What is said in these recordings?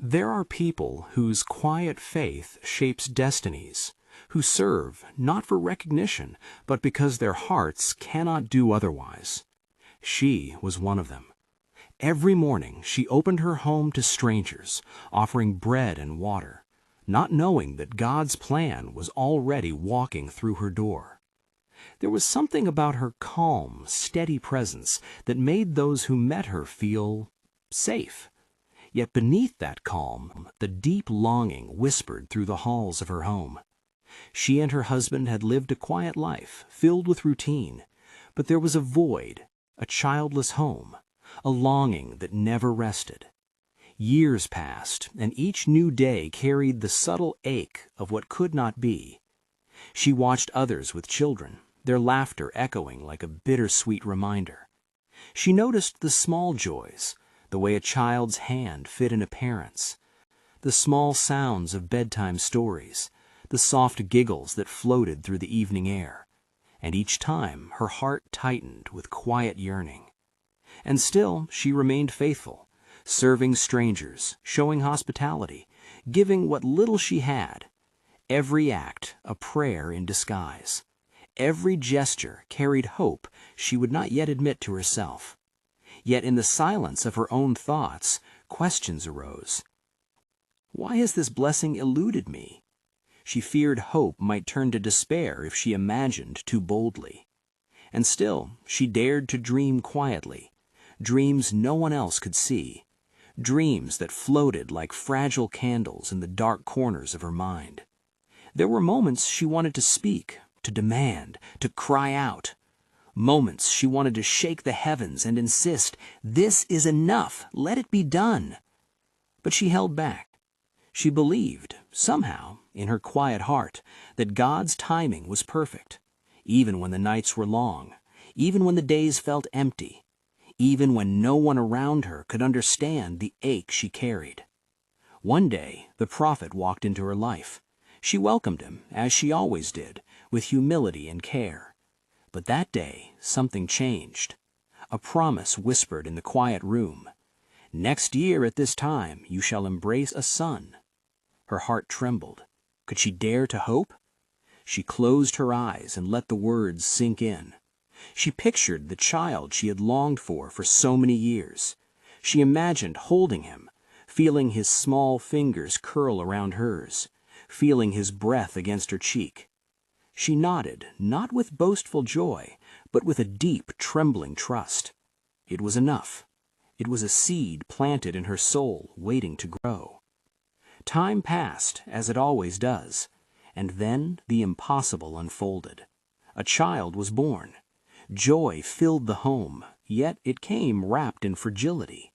There are people whose quiet faith shapes destinies, who serve not for recognition, but because their hearts cannot do otherwise. She was one of them. Every morning she opened her home to strangers, offering bread and water, not knowing that God's plan was already walking through her door. There was something about her calm, steady presence that made those who met her feel safe. Yet beneath that calm, the deep longing whispered through the halls of her home. She and her husband had lived a quiet life, filled with routine, but there was a void, a childless home, a longing that never rested. Years passed, and each new day carried the subtle ache of what could not be. She watched others with children, their laughter echoing like a bittersweet reminder. She noticed the small joys, the way a child's hand fit in a parent's, the small sounds of bedtime stories, the soft giggles that floated through the evening air, and each time her heart tightened with quiet yearning. And still she remained faithful, serving strangers, showing hospitality, giving what little she had. Every act a prayer in disguise. Every gesture carried hope she would not yet admit to herself. Yet in the silence of her own thoughts, questions arose. Why has this blessing eluded me? She feared hope might turn to despair if she imagined too boldly. And still she dared to dream quietly, dreams no one else could see, dreams that floated like fragile candles in the dark corners of her mind. There were moments she wanted to speak, to demand, to cry out. Moments she wanted to shake the heavens and insist, "This is enough, let it be done." But she held back. She believed, somehow, in her quiet heart, that God's timing was perfect, even when the nights were long, even when the days felt empty, even when no one around her could understand the ache she carried. One day, the prophet walked into her life. She welcomed him, as she always did, with humility and care. But that day, something changed. A promise whispered in the quiet room. "Next year at this time you shall embrace a son." Her heart trembled. Could she dare to hope? She closed her eyes and let the words sink in. She pictured the child she had longed for so many years. She imagined holding him, feeling his small fingers curl around hers, feeling his breath against her cheek. She nodded, not with boastful joy, but with a deep, trembling trust. It was enough. It was a seed planted in her soul, waiting to grow. Time passed, as it always does, and then the impossible unfolded. A child was born. Joy filled the home, yet it came wrapped in fragility.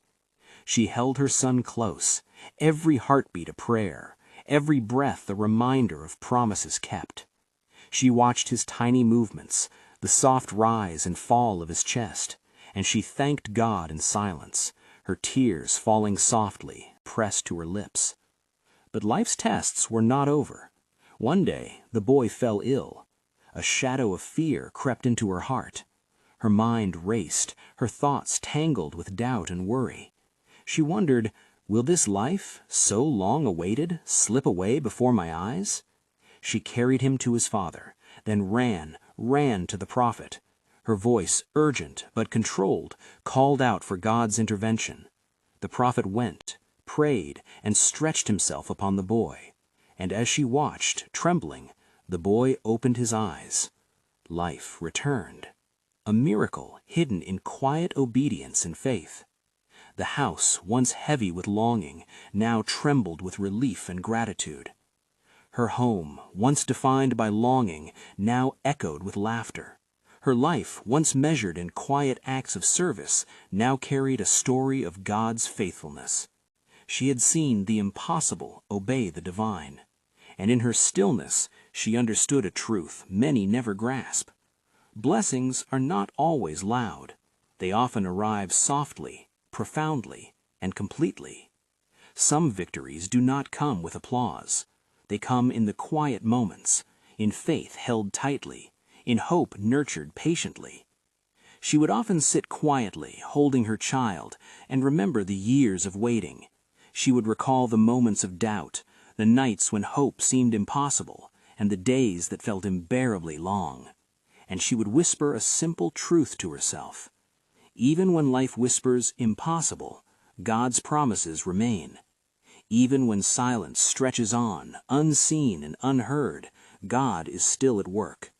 She held her son close, every heartbeat a prayer, every breath a reminder of promises kept. She watched his tiny movements, the soft rise and fall of his chest, and she thanked God in silence, her tears falling softly, pressed to her lips. But life's tests were not over. One day, the boy fell ill. A shadow of fear crept into her heart. Her mind raced, her thoughts tangled with doubt and worry. She wondered, will this life, so long awaited, slip away before my eyes? She carried him to his father, then ran to the prophet. Her voice, urgent but controlled, called out for God's intervention. The prophet went, prayed, and stretched himself upon the boy. And as she watched, trembling, the boy opened his eyes. Life returned. A miracle hidden in quiet obedience and faith. The house, once heavy with longing, now trembled with relief and gratitude. Her home, once defined by longing, now echoed with laughter. Her life, once measured in quiet acts of service, now carried a story of God's faithfulness. She had seen the impossible obey the divine, and in her stillness she understood a truth many never grasp. Blessings are not always loud. They often arrive softly, profoundly, and completely. Some victories do not come with applause. They come in the quiet moments, in faith held tightly, in hope nurtured patiently. She would often sit quietly, holding her child, and remember the years of waiting. She would recall the moments of doubt, the nights when hope seemed impossible, and the days that felt unbearably long. And she would whisper a simple truth to herself. Even when life whispers impossible, God's promises remain. Even when silence stretches on, unseen and unheard, God is still at work.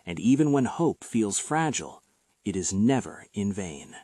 And even when hope feels fragile, it is never in vain.